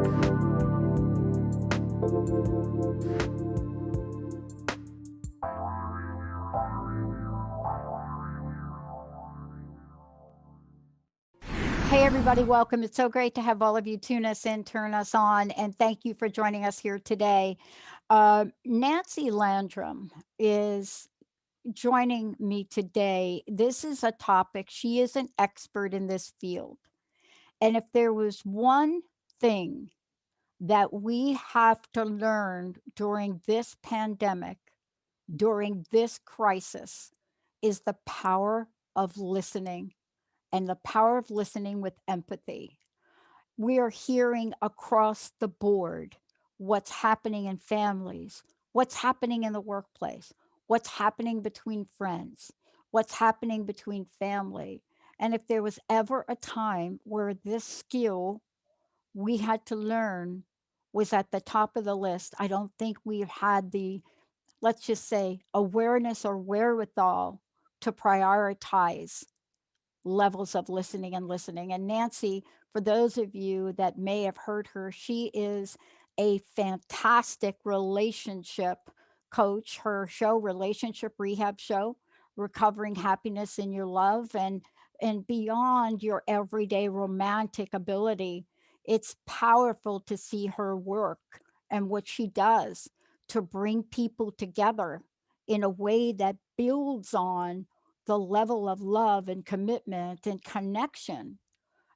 Hey, everybody, welcome. It's so great to have all of you tune us in, turn us on, and thank you for joining us here today. Nancy Landrum is joining me today. This is a topic, she is an expert in this field. And if there was one thing that we have to learn during this pandemic, during this crisis, is the power of listening and the power of listening with empathy. We are hearing across the board what's happening in families, what's happening in the workplace, what's happening between friends, what's happening between family. And if there was ever a time where this skill we had to learn was at the top of the list, I don't think we've had the, let's just say, awareness or wherewithal to prioritize levels of listening and listening. And Nancy, for those of you that may have heard her, she is a fantastic relationship coach. Her show, Relationship Rehab Show, Recovering Happiness in Your Love, and beyond your everyday romantic ability, it's powerful to see her work and what she does to bring people together in a way that builds on the level of love and commitment and connection.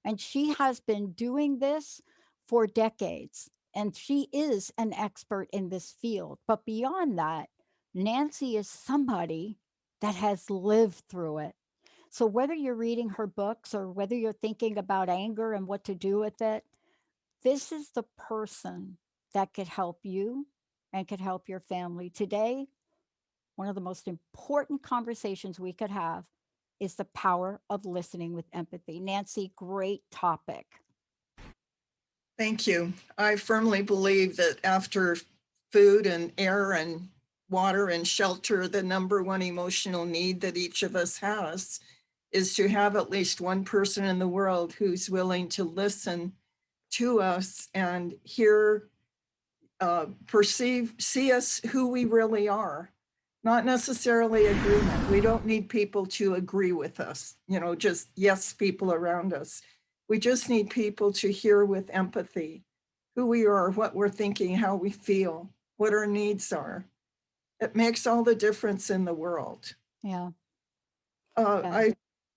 And she has been doing this for decades, and she is an expert in this field. But beyond that, Nancy is somebody that has lived through it. So whether you're reading her books or whether you're thinking about anger and what to do with it, this is the person that could help you and could help your family. Today, one of the most important conversations we could have is the power of listening with empathy. Nancy, great topic. Thank you. I firmly believe that after food and air and water and shelter, the number one emotional need that each of us has is to have at least one person in the world who's willing to listen to us and hear, perceive, see us who we really are. Not necessarily agreement. We don't need people to agree with us, just yes people around us. We just need people to hear with empathy who we are, what we're thinking, how we feel, what our needs are. It makes all the difference in the world. Yeah.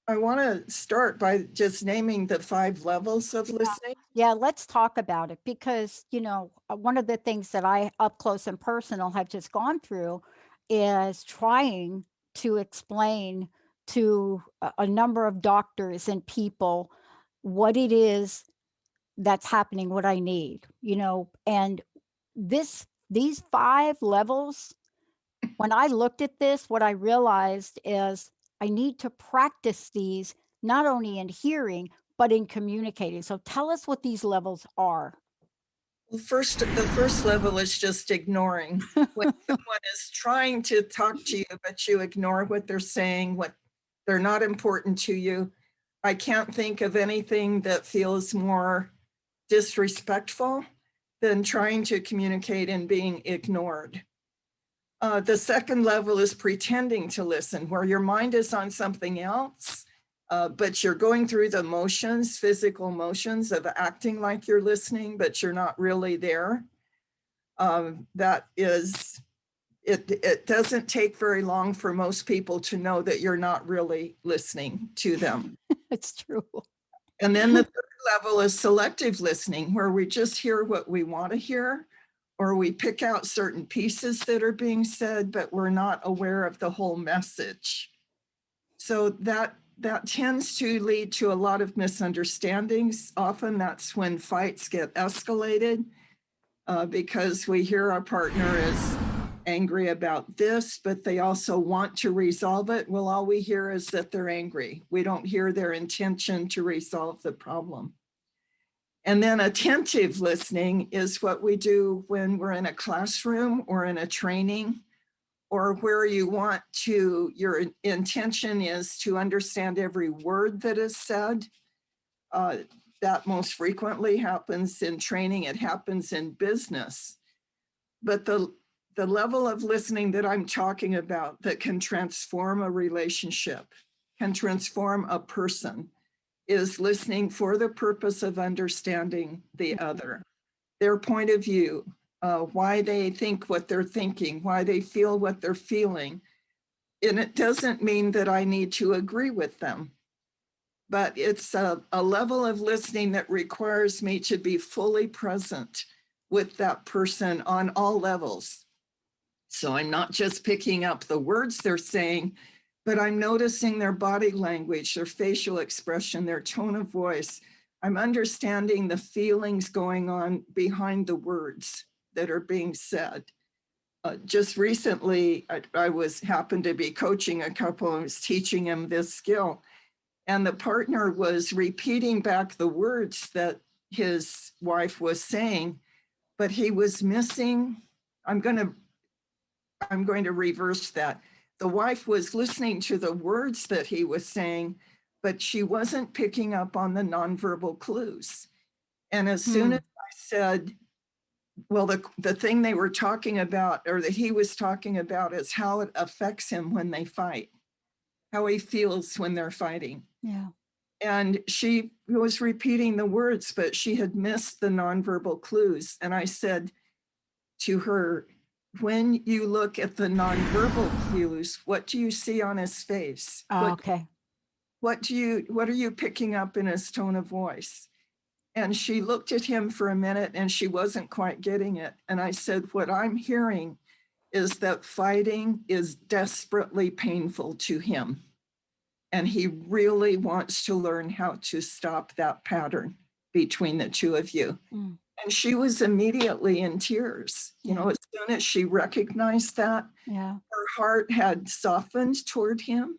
I want to start by just naming the 5 levels of listening. Yeah, let's talk about it because, one of the things that I, up close and personal, have just gone through is trying to explain to a number of doctors and people what it is that's happening, what I need, and these 5 levels, when I looked at this, what I realized is I need to practice these not only in hearing, but in communicating. So tell us what these levels are. Well, the first level is just ignoring. When someone is trying to talk to you, but you ignore what they're saying, what they're not important to you. I can't think of anything that feels more disrespectful than trying to communicate and being ignored. The second level is pretending to listen, where your mind is on something else, but you're going through the motions, physical motions of acting like you're listening, but you're not really there. That is, it doesn't take very long for most people to know that you're not really listening to them. It's true. And then the third level is selective listening, where we just hear what we want to hear, or we pick out certain pieces that are being said, but we're not aware of the whole message. So that tends to lead to a lot of misunderstandings. Often that's when fights get escalated because we hear our partner is angry about this, but they also want to resolve it. Well, all we hear is that they're angry. We don't hear their intention to resolve the problem. And then attentive listening is what we do when we're in a classroom or in a training, or where you want to, your intention is to understand every word that is said. that most frequently happens in training. It happens in business. But the level of listening that I'm talking about that can transform a relationship, can transform a person, is listening for the purpose of understanding the other, their point of view, why they think what they're thinking, why they feel what they're feeling. And it doesn't mean that I need to agree with them, but it's a level of listening that requires me to be fully present with that person on all levels. So I'm not just picking up the words they're saying, but I'm noticing their body language, their facial expression, their tone of voice. I'm understanding the feelings going on behind the words that are being said. Just recently, I happened to be coaching a couple and was teaching them this skill. And the partner was repeating back the words that his wife was saying, but he was missing. I'm going to reverse that. The wife was listening to the words that he was saying, but she wasn't picking up on the nonverbal clues. And as soon as I said, well, the thing they were talking about, or that he was talking about, is how it affects him when they fight, how he feels when they're fighting. Yeah. And she was repeating the words, but she had missed the nonverbal clues. And I said to her, when you look at the nonverbal cues, what do you see on his face? Okay. What are you picking up in his tone of voice? And she looked at him for a minute and she wasn't quite getting it. And I said, what I'm hearing is that fighting is desperately painful to him. And he really wants to learn how to stop that pattern between the two of you. And she was immediately in tears. You know, as soon as she recognized that, her heart had softened toward him.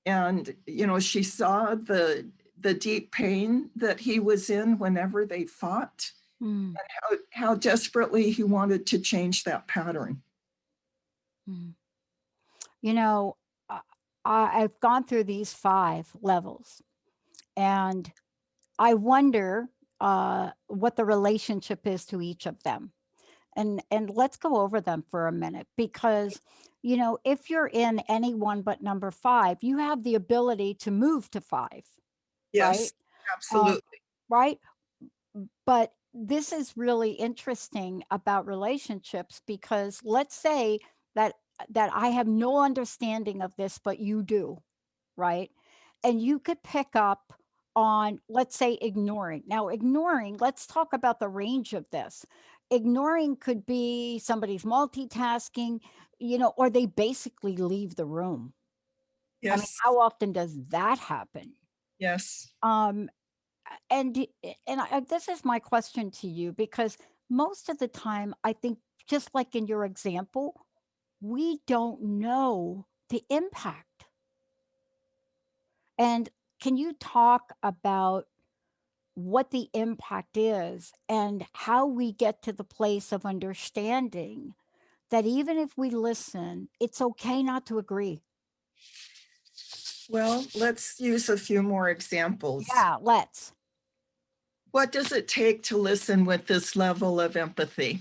And, you know, she saw the deep pain that he was in whenever they fought, and how desperately he wanted to change that pattern. You know, I've gone through these 5 levels, and I wonder what the relationship is to each of them. And let's go over them for a minute, because, you know, if you're in any one but number 5, you have the ability to move to 5, Yes, right? absolutely. Right? But this is really interesting about relationships, because let's say that I have no understanding of this, but you do, right? And you could pick up on, let's say, ignoring. Now, ignoring, let's talk about the range of this. Ignoring could be somebody's multitasking, you know, or they basically leave the room. I mean, Yes, how often does that happen? yes. Um, and this is my question to you, because most of the time, I think, just like in your example, we don't know the impact. And can you talk about what the impact is and how we get to the place of understanding that even if we listen, it's okay not to agree? Well, let's use a few more examples. Yeah, let's. What does it take to listen with this level of empathy?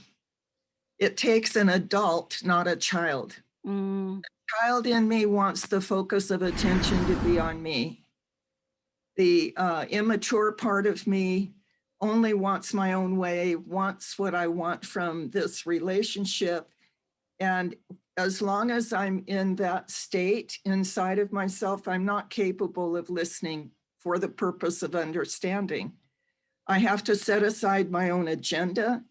It takes an adult, not a child. Mm, The child in me wants the focus of attention to be on me. The immature part of me only wants my own way, wants what I want from this relationship. And as long as I'm in that state inside of myself, I'm not capable of listening for the purpose of understanding. I have to set aside my own agenda,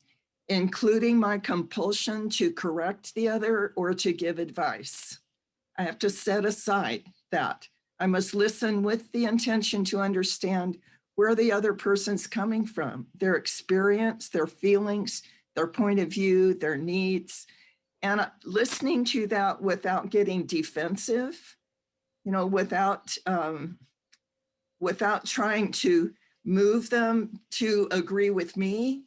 including my compulsion to correct the other or to give advice. I have to set aside that. I must listen with the intention to understand where the other person's coming from, their experience, their feelings, their point of view, their needs, and listening to that without getting defensive, you know, without trying to move them to agree with me.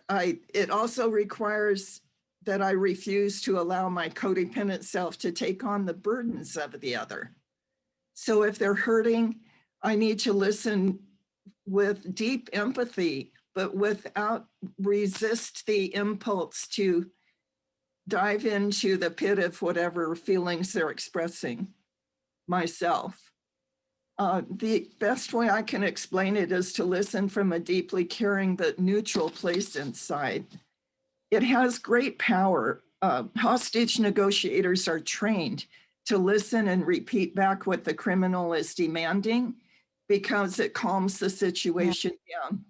It also requires that I refuse to allow my codependent self to take on the burdens of the other. So if they're hurting, I need to listen with deep empathy, but without resist the impulse to dive into the pit of whatever feelings they're expressing myself. The best way I can explain it is to listen from a deeply caring but neutral place inside. It has great power. Hostage negotiators are trained to listen and repeat back what the criminal is demanding because it calms the situation down.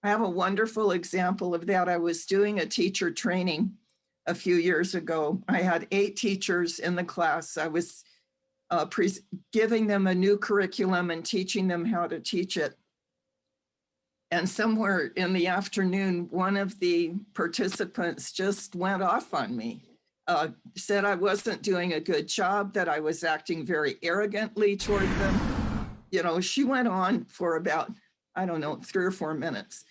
I have a wonderful example of that. I was doing a teacher training a few years ago. I had 8 teachers in the class. I was giving them a new curriculum and teaching them how to teach it. And somewhere in the afternoon, one of the participants just went off on me, said I wasn't doing a good job, that I was acting very arrogantly toward them. You know, she went on for about, I don't know, 3 or 4 minutes.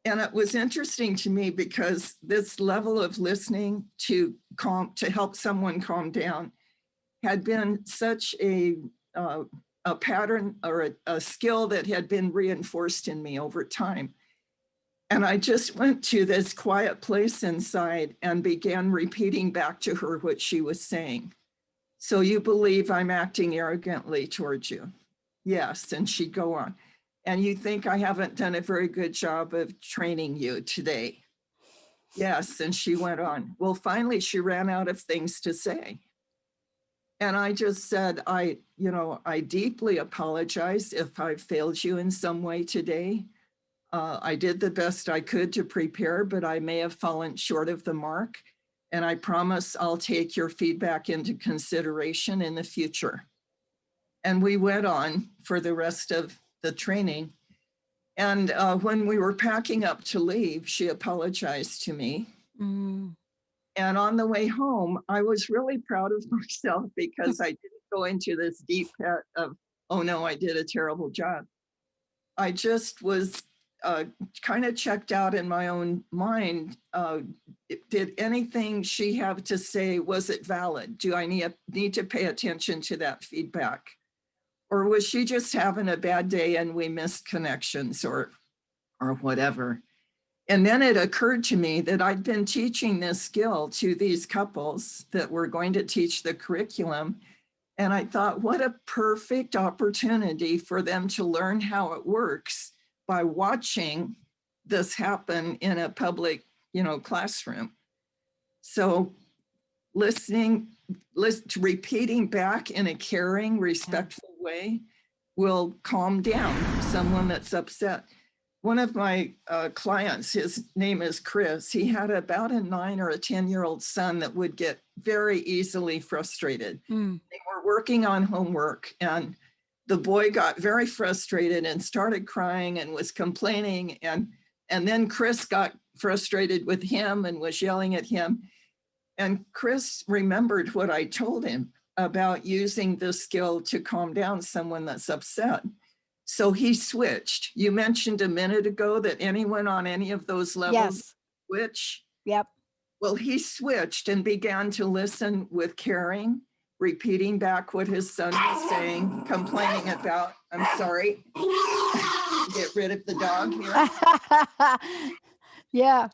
And it was interesting to me because this level of listening to help someone calm down had been such a pattern or a skill that had been reinforced in me over time. And I just went to this quiet place inside and began repeating back to her what she was saying. So you believe I'm acting arrogantly towards you? Yes. And she'd go on. And you think I haven't done a very good job of training you today? Yes. And she went on. Well, finally, she ran out of things to say. And I just said, I deeply apologize if I failed you in some way today. I did the best I could to prepare, but I may have fallen short of the mark. And I promise I'll take your feedback into consideration in the future. And we went on for the rest of the training. And when we were packing up to leave, she apologized to me. Mm. And on the way home, I was really proud of myself because I didn't go into this deep pit of, oh no, I did a terrible job. I just was kind of checked out in my own mind. Did anything she have to say, was it valid? Do I need to pay attention to that feedback? Or was she just having a bad day and we missed connections or whatever? And then it occurred to me that I'd been teaching this skill to these couples that were going to teach the curriculum. And I thought, what a perfect opportunity for them to learn how it works by watching this happen in a public, classroom. So repeating back in a caring, respectful way will calm down someone that's upset. One of my clients, his name is Chris, he had about a 9 or a 10-year-old son that would get very easily frustrated. Mm. They were working on homework and the boy got very frustrated and started crying and was complaining. And then Chris got frustrated with him and was yelling at him. And Chris remembered what I told him about using this skill to calm down someone that's upset. So he switched. You mentioned a minute ago that anyone on any of those levels switch. Yep. Well, he switched and began to listen with caring, repeating back what his son was saying, complaining about, I'm sorry, get rid of the dog here. Yeah.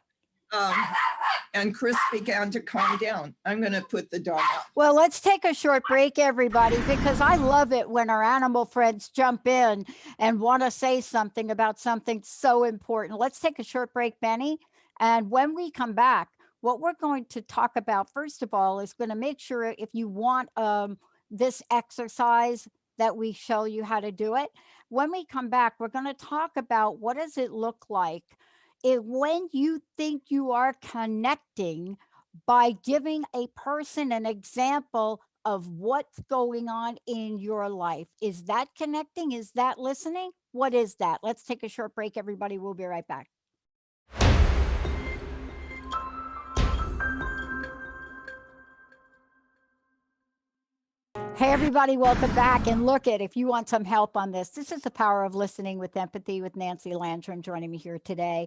And Chris began to calm down. I'm going to put the dog out. Well, let's take a short break, everybody, because I love it when our animal friends jump in and want to say something about something so important. Let's take a short break, Benny. And when we come back, what we're going to talk about, first of all, is going to make sure if you want this exercise that we show you how to do it. When we come back, we're going to talk about what does it look like when you think you are connecting by giving a person an example of what's going on in your life. Is that connecting? Is that listening? What is that? Let's take a short break, everybody. We'll be right back. Hey, everybody, welcome back. And look if you want some help on this is the Power of Listening with Empathy with Nancy Landrum joining me here today.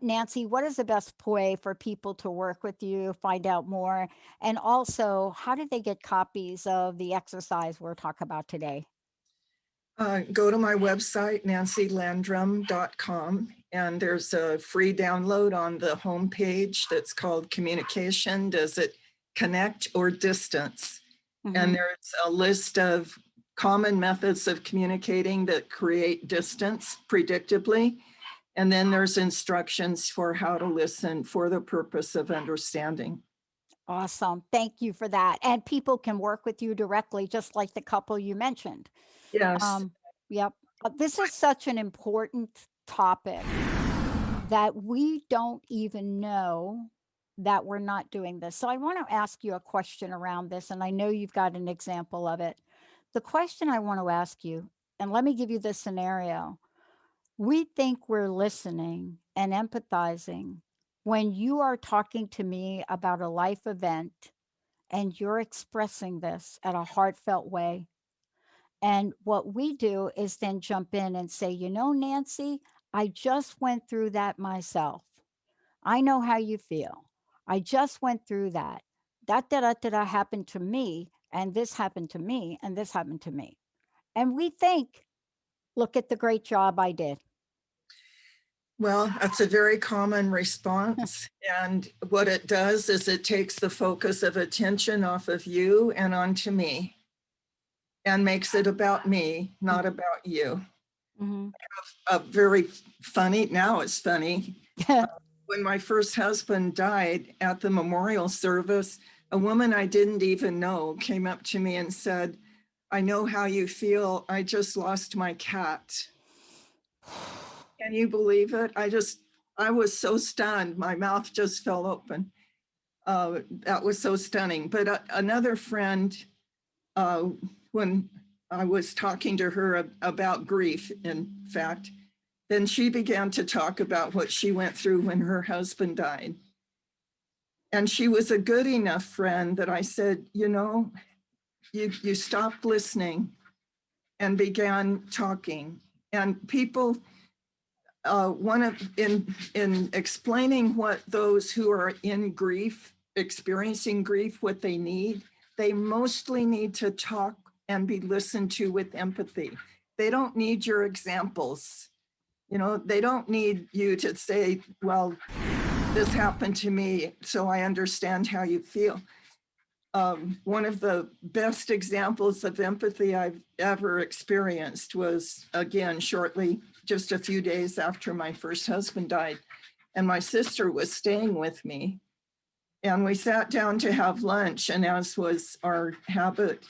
Nancy, what is the best way for people to work with you, find out more? And also, how did they get copies of the exercise we're talking about today? Go to my website, nancylandrum.com, and there's a free download on the homepage that's called Communication. Does it connect or distance? And there's a list of common methods of communicating that create distance predictably. And then there's instructions for how to listen for the purpose of understanding. Awesome. Thank you for that. And people can work with you directly, just like the couple you mentioned. Yes. Yep. This is such an important topic that we don't even know that we're not doing this. So I want to ask you a question around this, and I know you've got an example of it. The question I want to ask you, and let me give you this scenario. We think we're listening and empathizing when you are talking to me about a life event and you're expressing this at a heartfelt way. And what we do is then jump in and say, you know, Nancy, I just went through that myself. I know how you feel. I just went through that. That happened to me, and this happened to me, and this happened to me. And we think, look at the great job I did. Well, that's a very common response. And what it does is it takes the focus of attention off of you and onto me and makes it about me, not about you. Mm-hmm. Very funny, now it's funny. When my first husband died at the memorial service, a woman I didn't even know came up to me and said, I know how you feel. I just lost my cat. Can you believe it? I was so stunned. My mouth just fell open. That was so stunning. But another friend, when I was talking to her about grief, in fact, then she began to talk about what she went through when her husband died. And she was a good enough friend that I said, you know, you stopped listening and began talking. And people, in explaining what those who are in grief, experiencing grief, what they need, they mostly need to talk and be listened to with empathy. They don't need your examples. You know, they don't need you to say, well, this happened to me, so I understand how you feel. One of the best examples of empathy I've ever experienced was, again, shortly, just a few days after my first husband died. And my sister was staying with me. And we sat down to have lunch. And as was our habit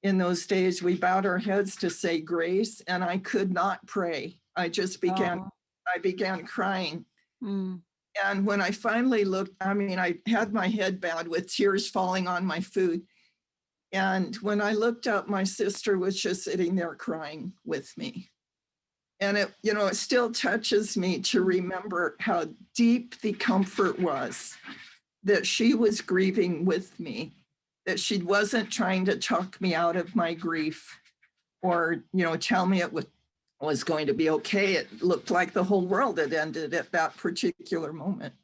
in those days, we bowed our heads to say grace. And I could not pray. I began crying. Mm. And when I finally looked, I had my head bowed with tears falling on my food. And when I looked up, my sister was just sitting there crying with me. And it still touches me to remember how deep the comfort was that she was grieving with me, that she wasn't trying to talk me out of my grief or, tell me it was going to be okay. It looked like the whole world had ended at that particular moment.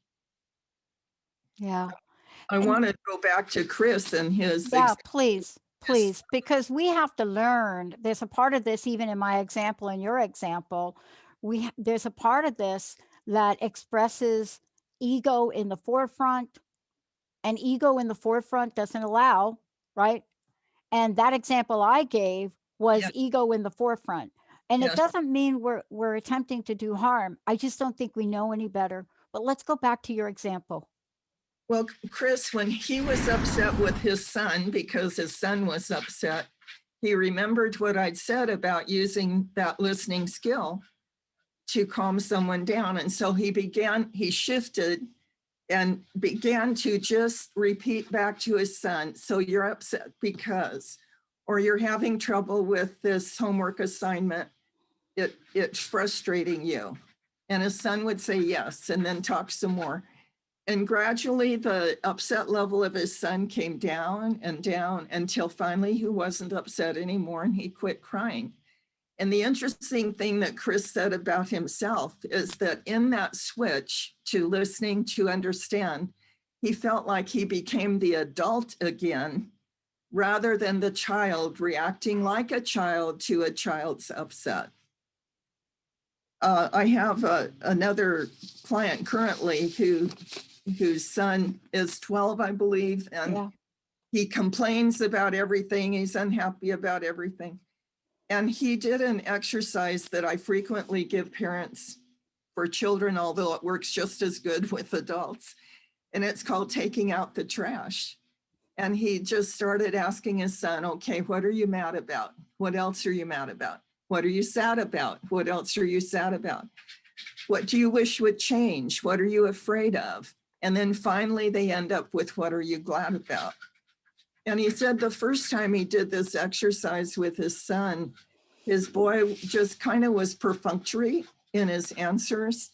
Yeah. I want to go back to Chris and his. Yeah, please, because we have to learn. There's a part of this, even in my example and your example, there's a part of this that expresses ego in the forefront, and ego in the forefront doesn't allow, right? And that example I gave was ego in the forefront. And it doesn't mean we're attempting to do harm. I just don't think we know any better. But let's go back to your example. Well, Chris, when he was upset with his son because his son was upset, he remembered what I'd said about using that listening skill to calm someone down. And so he shifted and began to just repeat back to his son, so you're upset because, or you're having trouble with this homework assignment, it's frustrating you. And his son would say yes, and then talk some more. And gradually the upset level of his son came down and down until finally he wasn't upset anymore and he quit crying. And the interesting thing that Chris said about himself is that in that switch to listening to understand, he felt like he became the adult again rather than the child reacting like a child to a child's upset. I have another client currently whose son is 12, I believe, and he complains about everything. He's unhappy about everything. And he did an exercise that I frequently give parents for children, although it works just as good with adults. And it's called taking out the trash. And he just started asking his son, okay, what are you mad about? What else are you mad about? What are you sad about? What else are you sad about? What do you wish would change? What are you afraid of? And then finally they end up with, what are you glad about? And he said the first time he did this exercise with his son, his boy just kind of was perfunctory in his answers.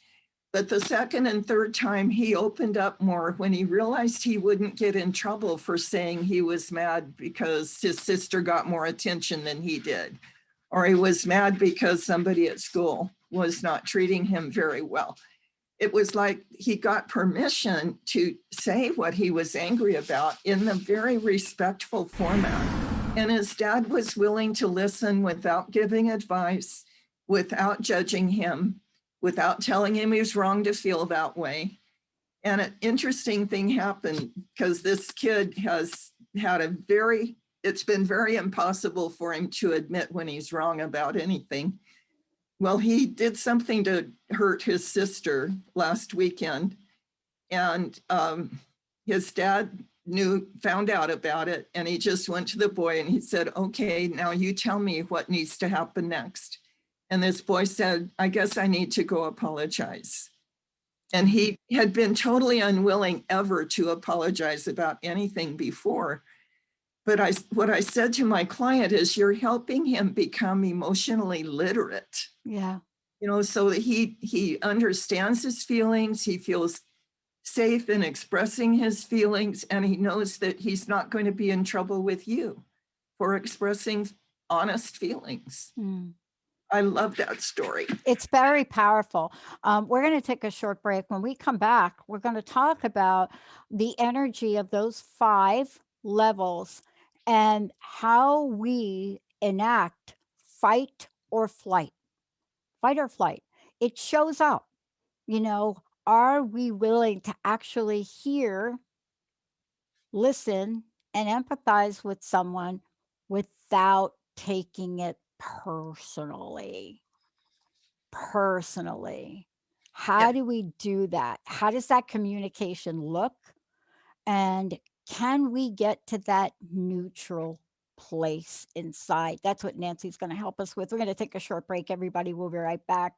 But the second and third time he opened up more when he realized he wouldn't get in trouble for saying he was mad because his sister got more attention than he did, or he was mad because somebody at school was not treating him very well. It was like he got permission to say what he was angry about in the very respectful format. And his dad was willing to listen without giving advice, without judging him, without telling him he was wrong to feel that way. And an interesting thing happened because this kid has had it's been very impossible for him to admit when he's wrong about anything. Well, he did something to hurt his sister last weekend, and his dad found out about it, and he just went to the boy and he said, okay, now you tell me what needs to happen next. And this boy said, I guess I need to go apologize. And he had been totally unwilling ever to apologize about anything before. But what I said to my client is, you're helping him become emotionally literate. Yeah. So that he understands his feelings, he feels safe in expressing his feelings, and he knows that he's not going to be in trouble with you for expressing honest feelings. Mm. I love that story. It's very powerful. We're going to take a short break. When we come back, we're going to talk about the energy of those 5 levels and how we enact fight or flight. Fight or flight. It shows up. Are we willing to actually hear, listen, and empathize with someone without taking it personally? How do we do that? How does that communication look? And can we get to that neutral place inside? That's what Nancy's going to help us with. We're going to take a short break, everybody. We'll be right back.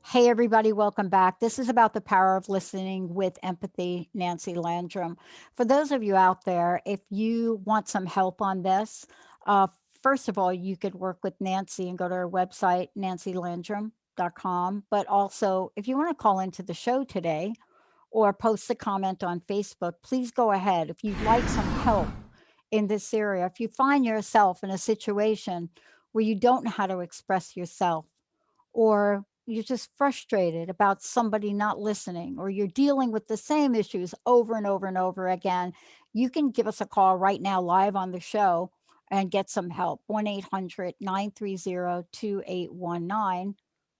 Hey, everybody, welcome back. This is about the power of listening with empathy, Nancy Landrum. For those of you out there, if you want some help on this, first of all, you could work with Nancy and go to her website, nancylandrum.com. But also, if you want to call into the show today or post a comment on Facebook, please go ahead. If you'd like some help in this area, if you find yourself in a situation where you don't know how to express yourself, or you're just frustrated about somebody not listening, or you're dealing with the same issues over and over and over again, you can give us a call right now live on the show and get some help. 1-800-930-2819,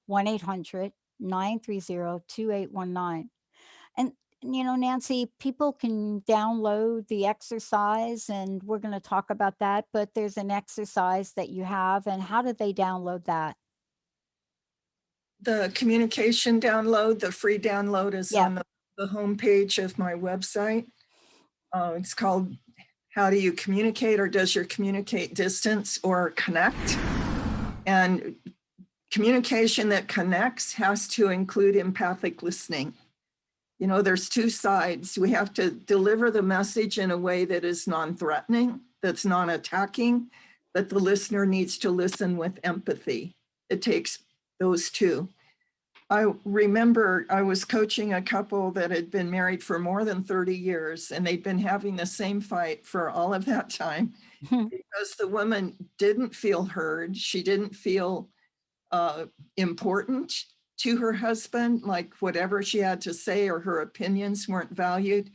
1-800-930-2819. And Nancy, people can download the exercise, and we're going to talk about that, but there's an exercise that you have, and how did they download that? The communication download, the free download, is on the homepage of my website. It's called How Do You Communicate, or Does Your Communicate Distance or Connect? And communication that connects has to include empathic listening. There's 2 sides. We have to deliver the message in a way that is non-threatening, that's non-attacking, but the listener needs to listen with empathy. It takes those 2. I remember I was coaching a couple that had been married for more than 30 years, and they'd been having the same fight for all of that time because the woman didn't feel heard. She didn't feel important to her husband, like whatever she had to say or her opinions weren't valued.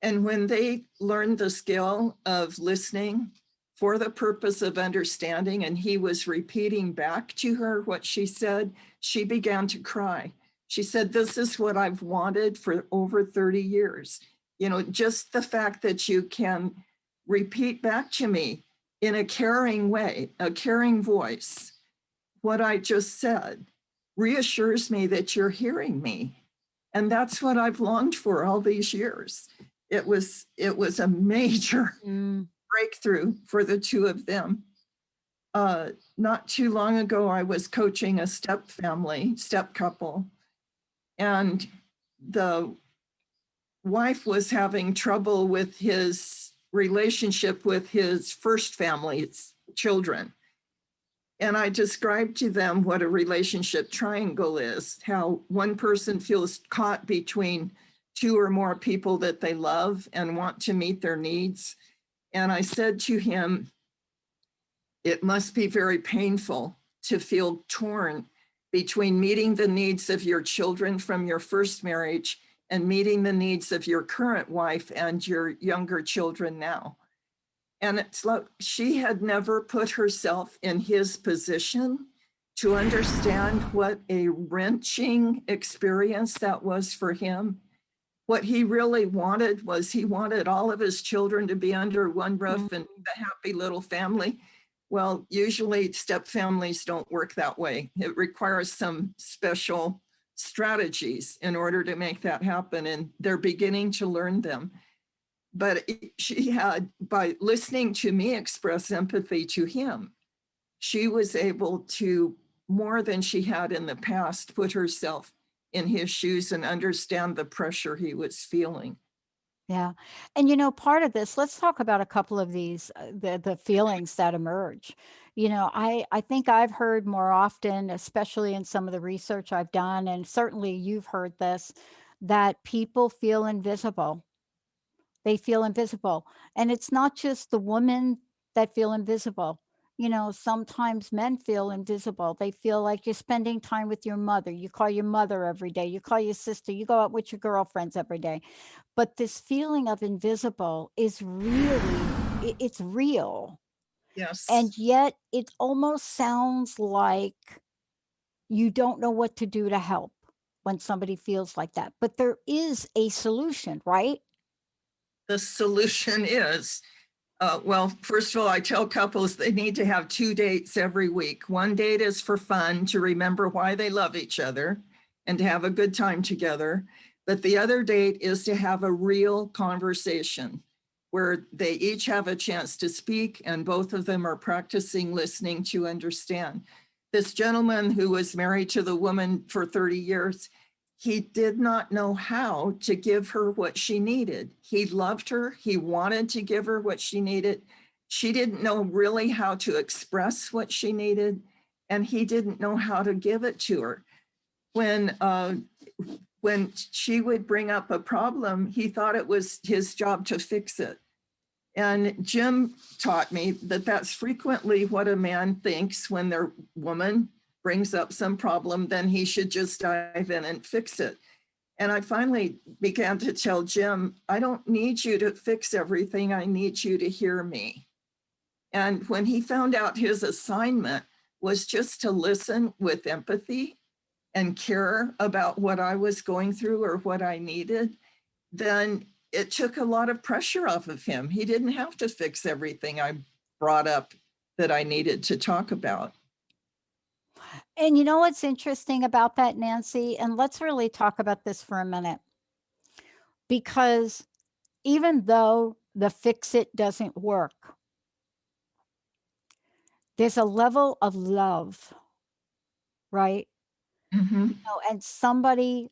And when they learned the skill of listening for the purpose of understanding, and he was repeating back to her what she said, she began to cry. She said, "This is what I've wanted for over 30 years. You know, just the fact that you can repeat back to me in a caring way, a caring voice, what I just said reassures me that you're hearing me." And that's what I've longed for all these years. It was a major breakthrough for the two of them. Not too long ago, I was coaching a step couple, and the wife was having trouble with his relationship with his first family's children. And I described to them what a relationship triangle is, how one person feels caught between two or more people that they love and want to meet their needs. And I said to him, it must be very painful to feel torn between meeting the needs of your children from your first marriage and meeting the needs of your current wife and your younger children now. And it's like she had never put herself in his position to understand what a wrenching experience that was for him. What he really wanted was he wanted all of his children to be under one roof and a happy little family. Well, usually step families don't work that way. It requires some special strategies in order to make that happen, and they're beginning to learn them. But she had, by listening to me express empathy to him, she was able to, more than she had in the past, put herself in his shoes and understand the pressure he was feeling. Yeah. And you know, part of this, let's talk about a couple of these, the feelings that emerge. You know, I think I've heard more often, especially in some of the research I've done, and certainly you've heard this, that people feel invisible. They feel invisible. And it's not just the women that feel invisible. You know, sometimes men feel invisible. They feel like you're spending time with your mother. You call your mother every day. You call your sister. You go out with your girlfriends every day. But this feeling of invisible is really, it's real. Yes. And yet it almost sounds like you don't know what to do to help when somebody feels like that. But there is a solution, right? The solution is, well, first of all, I tell couples they need to have 2 dates every week. One date is for fun, to remember why they love each other and to have a good time together. But the other date is to have a real conversation where they each have a chance to speak and both of them are practicing listening to understand. This gentleman who was married to the woman for 30 years, he did not know how to give her what she needed. He loved her. He wanted to give her what she needed. She didn't know really how to express what she needed, and he didn't know how to give it to her. When she would bring up a problem, he thought it was his job to fix it. And Jim taught me that that's frequently what a man thinks when their woman brings up some problem, then he should just dive in and fix it. And I finally began to tell Jim, I don't need you to fix everything. I need you to hear me. And when he found out his assignment was just to listen with empathy and care about what I was going through or what I needed, then it took a lot of pressure off of him. He didn't have to fix everything I brought up that I needed to talk about. And you know what's interesting about that, Nancy? And let's really talk about this for a minute. Because even though the fix it doesn't work, there's a level of love, right? Mm-hmm. You know, and somebody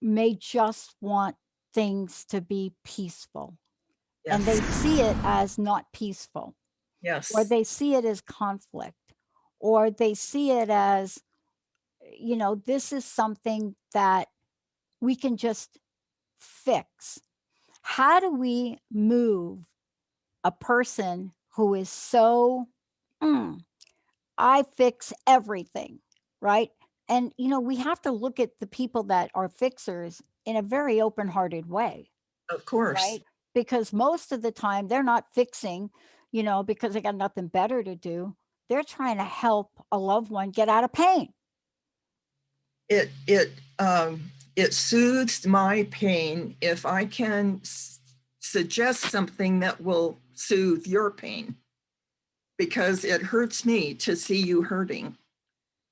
may just want things to be peaceful. Yes. And they see it as not peaceful, Yes. or they see it as conflict, or they see it as, you know, this is something that we can just fix. How do we move a person who is so, I fix everything, right? And, we have to look at the people that are fixers in a very open-hearted way, Of course. right? Because most of the time they're not fixing, because they got nothing better to do. They're trying to help a loved one get out of pain. It soothes my pain if I can suggest something that will soothe your pain, because it hurts me to see you hurting.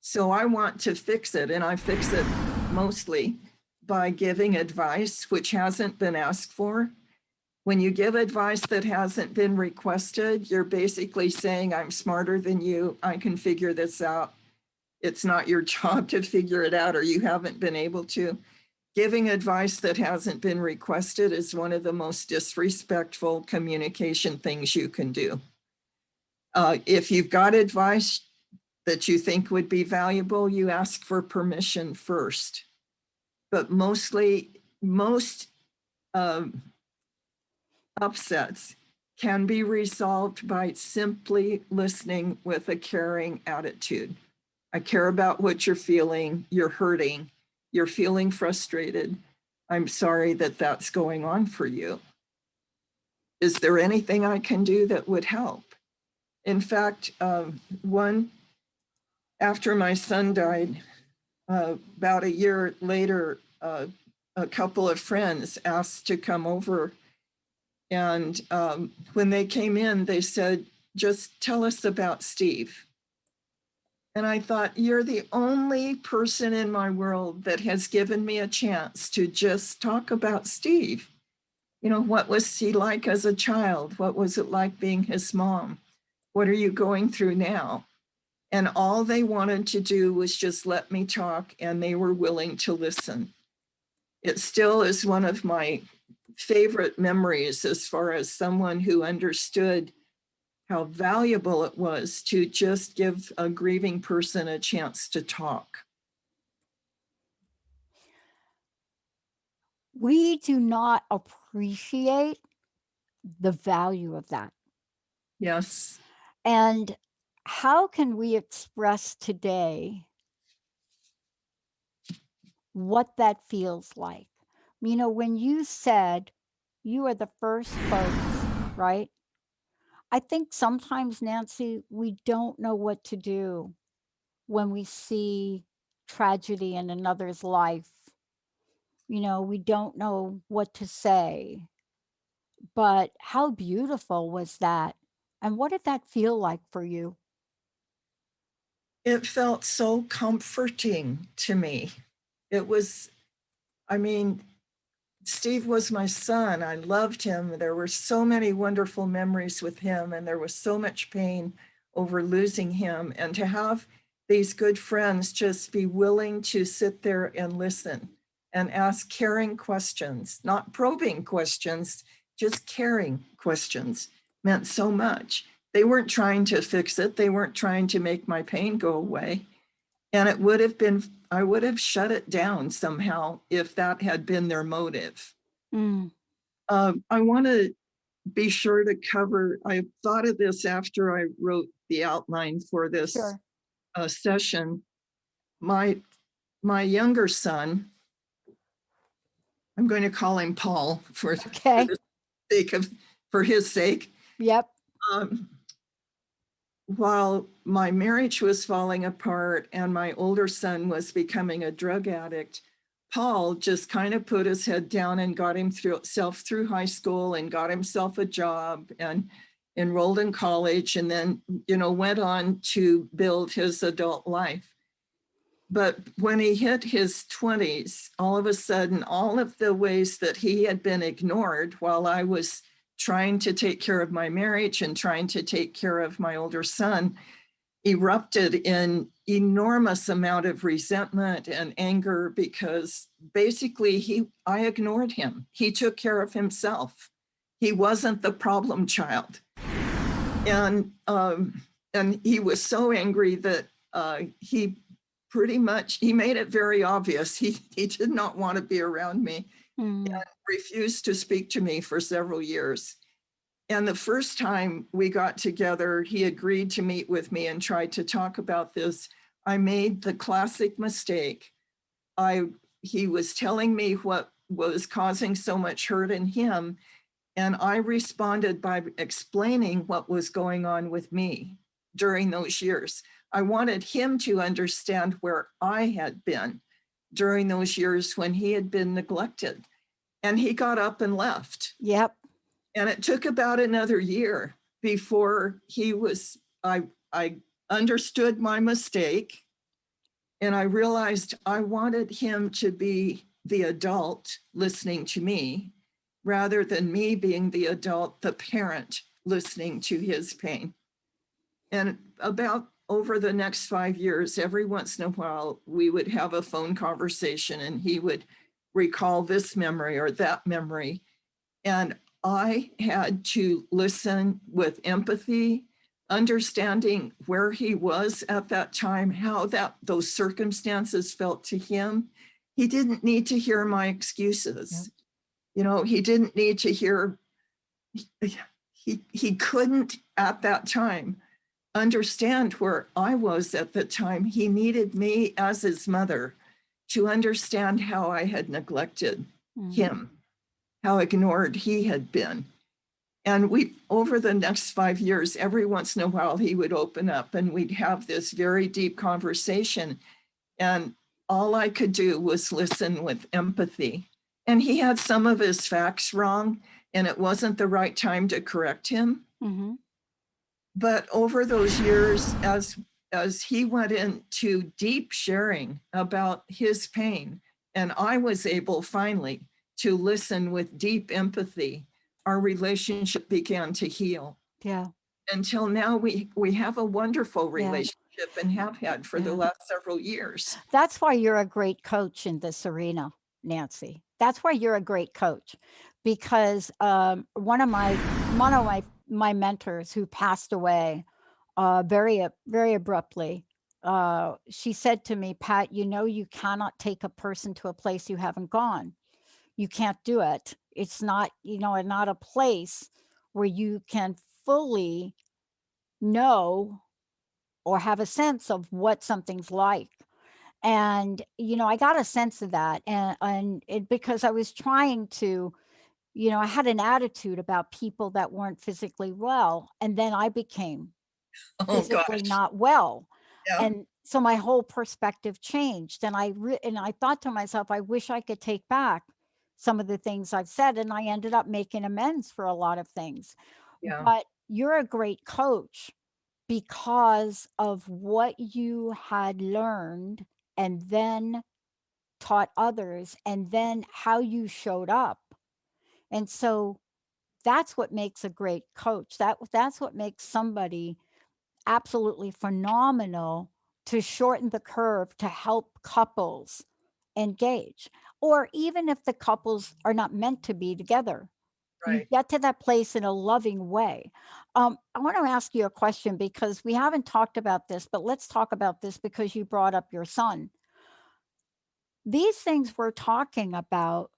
So I want to fix it, and I fix it mostly by giving advice which hasn't been asked for. When you give advice that hasn't been requested, you're basically saying, I'm smarter than you. I can figure this out. It's not your job to figure it out, or you haven't been able to. Giving advice that hasn't been requested is one of the most disrespectful communication things you can do. If you've got advice that you think would be valuable, you ask for permission first. But most upsets can be resolved by simply listening with a caring attitude. I care about what you're feeling. You're hurting. You're feeling frustrated. I'm sorry that that's going on for you. Is there anything I can do that would help? In fact, after my son died, about a year later, a couple of friends asked to come over. And when they came in, they said, just tell us about Steve. And I thought, you're the only person in my world that has given me a chance to just talk about Steve. What was he like as a child? What was it like being his mom? What are you going through now? And all they wanted to do was just let me talk, and they were willing to listen. It still is one of my favorite memories as far as someone who understood how valuable it was to just give a grieving person a chance to talk. We do not appreciate the value of that. Yes. And how can we express today what that feels like? When you said you are the first folks, right? I think sometimes, Nancy, we don't know what to do when we see tragedy in another's life. We don't know what to say. But how beautiful was that? And what did that feel like for you? It felt so comforting to me. It was, Steve was my son. I loved him. There were so many wonderful memories with him, and there was so much pain over losing him. And to have these good friends just be willing to sit there and listen and ask caring questions, not probing questions, just caring questions, meant so much. They weren't trying to fix it. They weren't trying to make my pain go away. And I would have shut it down somehow if that had been their motive. Mm. I want to be sure to cover, I thought of this after I wrote the outline for this Sure. session. My younger son, I'm going to call him Paul Okay. for his sake. Yep. While my marriage was falling apart and my older son was becoming a drug addict, Paul just kind of put his head down and got himself through high school and got himself a job and enrolled in college, and then, went on to build his adult life. But when he hit his 20s, all of a sudden, all of the ways that he had been ignored while I was trying to take care of my marriage and trying to take care of my older son erupted in enormous amount of resentment and anger, because basically I ignored him. He took care of himself. He wasn't the problem child. And he was so angry that he made it very obvious. He did not want to be around me. And refused to speak to me for several years. And the first time we got together, he agreed to meet with me and tried to talk about this. I made the classic mistake. He was telling me what was causing so much hurt in him, and I responded by explaining what was going on with me during those years. I wanted him to understand where I had been during those years when he had been neglected. And he got up and left. Yep. And it took about another year before I understood my mistake, and I realized I wanted him to be the adult listening to me rather than me being the adult, the parent listening to his pain. And about over the next 5 years, every once in a while, we would have a phone conversation and he would recall this memory or that memory. And I had to listen with empathy, understanding where he was at that time, how those circumstances felt to him. He didn't need to hear my excuses. He didn't need to hear, he couldn't at that time understand where I was at the time. He needed me as his mother to understand how I had neglected him, how ignored he had been. And over the next 5 years, every once in a while, he would open up and we'd have this very deep conversation. And all I could do was listen with empathy. And he had some of his facts wrong, and it wasn't the right time to correct him. Mm-hmm. But over those years, as he went into deep sharing about his pain, and I was able finally to listen with deep empathy, our relationship began to heal. Yeah. Until now, we have a wonderful relationship and have had for the last several years. That's why you're a great coach in this arena, Nancy. That's why you're a great coach, because one of my mentors who passed away very abruptly, she said to me, Pat, you cannot take a person to a place you haven't gone. You can't do it. It's not, not a place where you can fully know or have a sense of what something's like. And I got a sense of that, and it, because I was trying to, I had an attitude about people that weren't physically well, and then I became physically not well. Yeah. And so my whole perspective changed, and I thought to myself, I wish I could take back some of the things I've said, and I ended up making amends for a lot of things. Yeah. But you're a great coach because of what you had learned and then taught others, and then how you showed up. And so that's what makes a great coach. That's what makes somebody absolutely phenomenal to shorten the curve to help couples engage, or even if the couples are not meant to be together. You Right. get to that place in a loving way. I want to ask you a question because we haven't talked about this, but let's talk about this because you brought up your son. These things we're talking about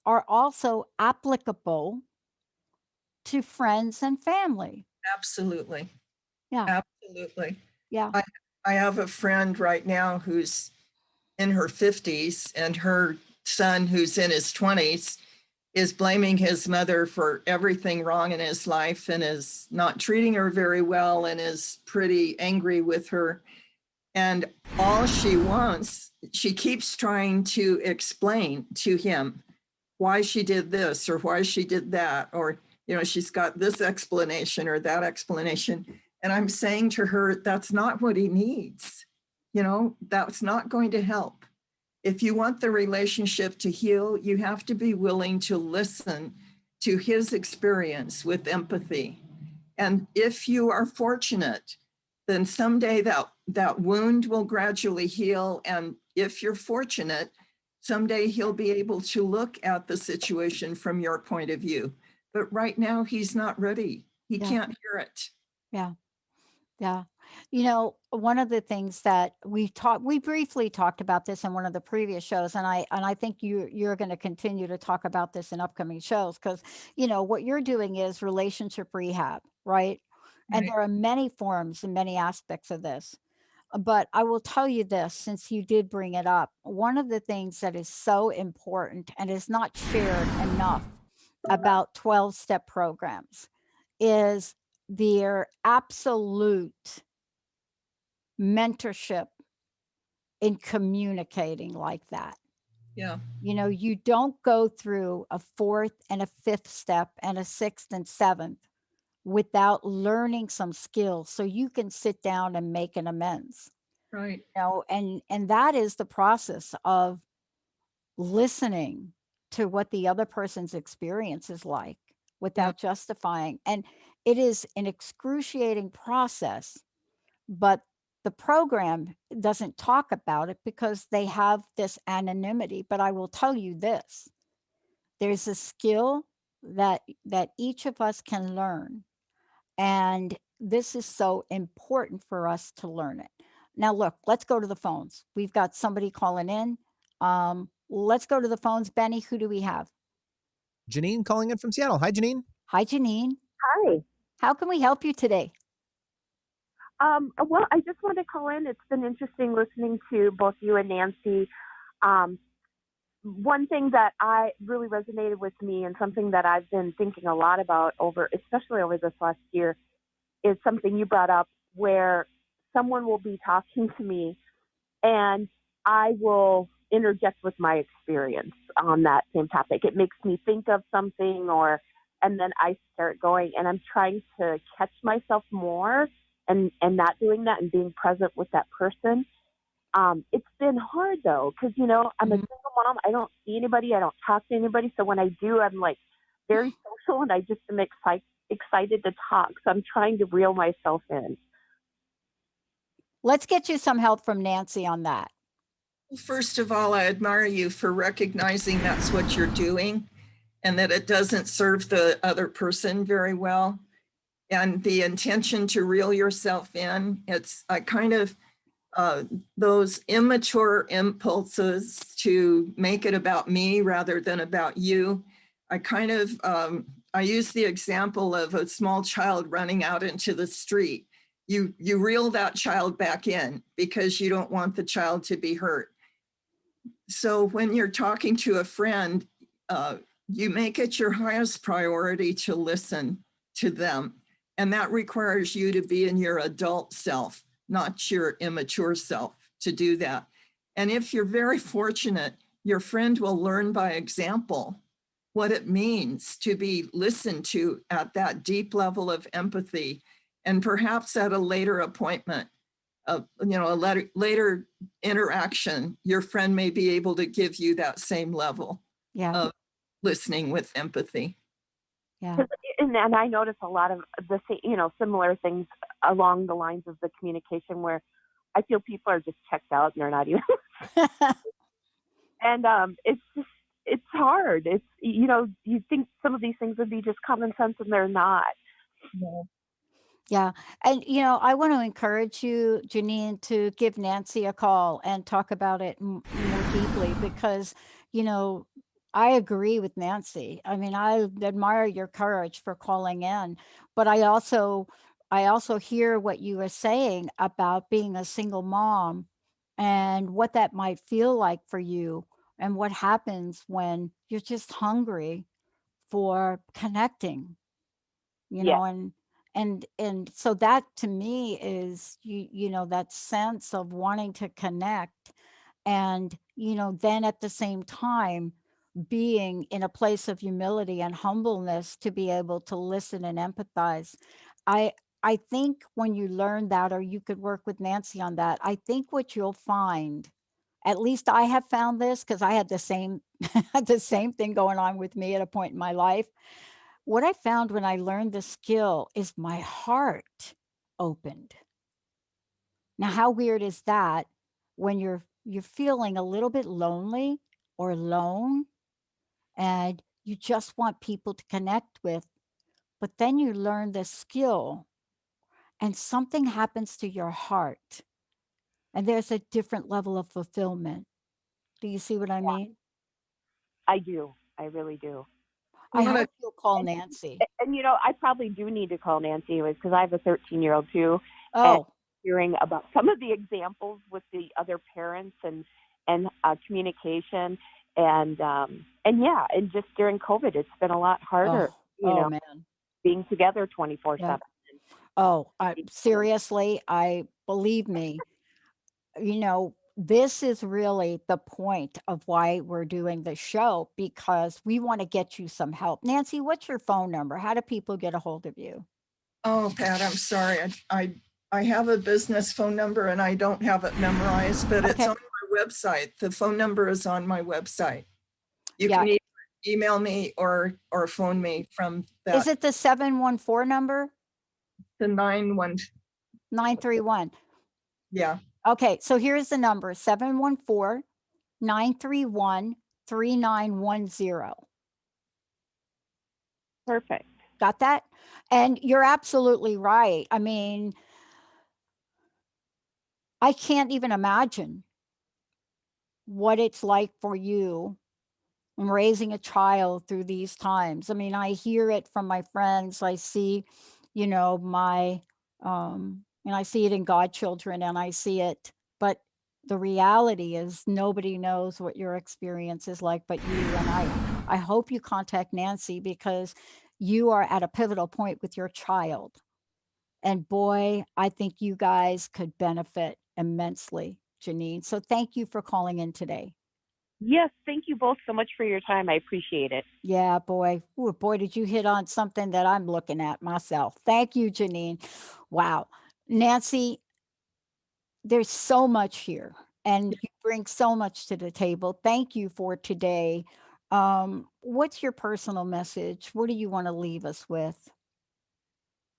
are also applicable to friends and family. Absolutely. Yeah. Absolutely. Yeah. I have a friend right now who's in her 50s, and her son, who's in his 20s, is blaming his mother for everything wrong in his life and is not treating her very well and is pretty angry with her. And all she wants, she keeps trying to explain to him why she did this or why she did that, or, she's got this explanation or that explanation. And I'm saying to her, that's not what he needs. That's not going to help. If you want the relationship to heal, you have to be willing to listen to his experience with empathy. And if you are fortunate, then someday that wound will gradually heal. And if you're fortunate, someday he'll be able to look at the situation from your point of view. But right now, he's not ready. He can't hear it. Yeah. Yeah. One of the things that we briefly talked about this in one of the previous shows, and I think you're going to continue to talk about this in upcoming shows, because what you're doing is relationship rehab, right? And Right. there are many forms and many aspects of this. But I will tell you this, since you did bring it up, one of the things that is so important and is not shared enough about 12-step programs is their absolute mentorship in communicating like that. Yeah. You don't go through a fourth and a fifth step and a sixth and seventh without learning some skills so you can sit down and make an amends. Right. And that is the process of listening to what the other person's experience is like Yeah. without justifying. And it is an excruciating process, but the program doesn't talk about it because they have this anonymity. But I will tell you this, there's a skill that each of us can learn, and this is so important for us to learn it. Now, look, let's go to the phones. We've got somebody calling in. Let's go to the phones. Benny, who do we have? Janine calling in from Seattle. Hi, Janine. Hi, Janine. Hi. How can we help you today? Well, I just wanted to call in. It's been interesting listening to both you and Nancy. One thing that I really resonated with me and something that I've been thinking a lot about especially over this last year, is something you brought up where someone will be talking to me and I will interject with my experience on that same topic. It makes me think of something and then I start going and I'm trying to catch myself more and not doing that and being present with that person. It's been hard though, because, I'm a Mhm. single mom. I don't see anybody. I don't talk to anybody. So when I do, I'm like very social and I just am excited to talk. So I'm trying to reel myself in. Let's get you some help from Nancy on that. First of all, I admire you for recognizing that's what you're doing and that it doesn't serve the other person very well. And the intention to reel yourself in, it's I kind of those immature impulses to make it about me rather than about you. I use the example of a small child running out into the street. You reel that child back in because you don't want the child to be hurt. So when you're talking to a friend, you make it your highest priority to listen to them. And that requires you to be in your adult self, not your immature self, to do that. And if you're very fortunate, your friend will learn by example what it means to be listened to at that deep level of empathy. And perhaps at a later appointment, a later interaction, your friend may be able to give you that same level Yeah. of listening with empathy. Yeah. And I notice a lot of similar things along the lines of the communication where I feel people are just checked out and they're not even. And it's hard. It's, you think some of these things would be just common sense and they're not. Yeah. Yeah. And, I want to encourage you, Janine, to give Nancy a call and talk about it more deeply because, I agree with Nancy. I mean, I admire your courage for calling in, but I also hear what you were saying about being a single mom and what that might feel like for you and what happens when you're just hungry for connecting, Yeah. and so that to me is that sense of wanting to connect, and then at the same time being in a place of humility and humbleness to be able to listen and empathize. I i think when you learn that, or you could work with Nancy on that, I think what you'll find, at least I have found this because I had the same the same thing going on with me at a point in my life. What I found when I learned the skill is my heart opened. Now, how weird is that when you're feeling a little bit lonely or alone and you just want people to connect with, but then you learn the skill and something happens to your heart and there's a different level of fulfillment. Do you see what I mean? I do. I really do. I Want to hope you'll call And, Nancy. and I probably do need to call Nancy anyways because I have a 13-year-old too. And Oh. hearing about some of the examples with the other parents and communication and yeah, and just during COVID, it's been a lot harder, Oh man. being together 24/7. Yeah. Oh, seriously, believe me, this is really the point of why we're doing the show, because we want to get you some help. Nancy, what's your phone number? How do people get a hold of you? Oh, Pat, I'm sorry. I have a business phone number and I don't have it memorized, but it's Okay. on my website. The phone number is on my website. You Yeah. can either email me or phone me from that. Is it the 714 number? The 931. Yeah. Okay, so here's the number, 714-931-3910. Perfect. Got that? And you're absolutely right. I mean, I can't even imagine what it's like for you raising a child through these times. I mean, I hear it from my friends. I see, my, and I see it in godchildren and I see it, but the reality is nobody knows what your experience is like but you. And I hope you contact Nancy, because you are at a pivotal point with your child. And boy, I think you guys could benefit immensely, Janine. So thank you for calling in today. Yes, thank you both so much for your time. I appreciate it. Yeah, boy. Ooh, boy, did you hit on something that I'm looking at myself. Thank you, Janine. Wow. Nancy, there's so much here and you bring so much to the table. Thank you for today. What's your personal message? What do you want to leave us with?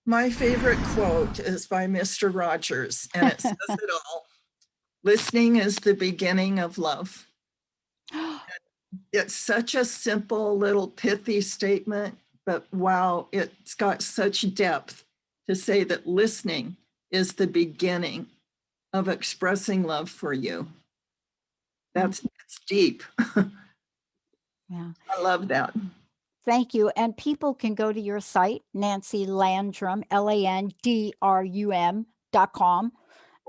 My favorite quote is by Mr. Rogers, and it says it all. Listening is the beginning of love. It's such a simple little pithy statement, but wow, it's got such depth to say that listening is the beginning of expressing love for you. It's deep. Yeah. I love that. Thank you. And people can go to your site, Nancy Landrum, LANDRUM.com.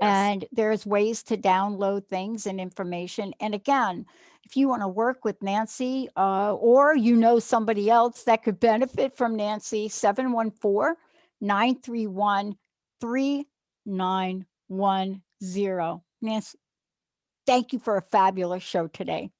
Yes. And there's ways to download things and information. And again, if you want to work with Nancy or somebody else that could benefit from Nancy, 714-931-3910. Nancy, thank you for a fabulous show today.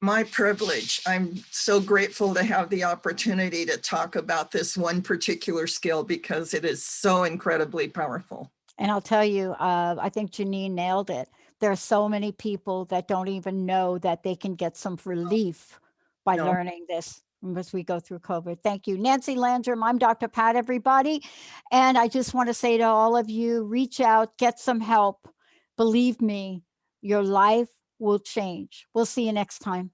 My privilege. I'm so grateful to have the opportunity to talk about this one particular skill because it is so incredibly powerful. And I'll tell you, I think Janine nailed it. There are so many people that don't even know that they can get some relief by learning this as we go through COVID. Thank you. Nancy Landrum, I'm Dr. Pat, everybody. And I just want to say to all of you, reach out, get some help. Believe me, your life will change. We'll see you next time.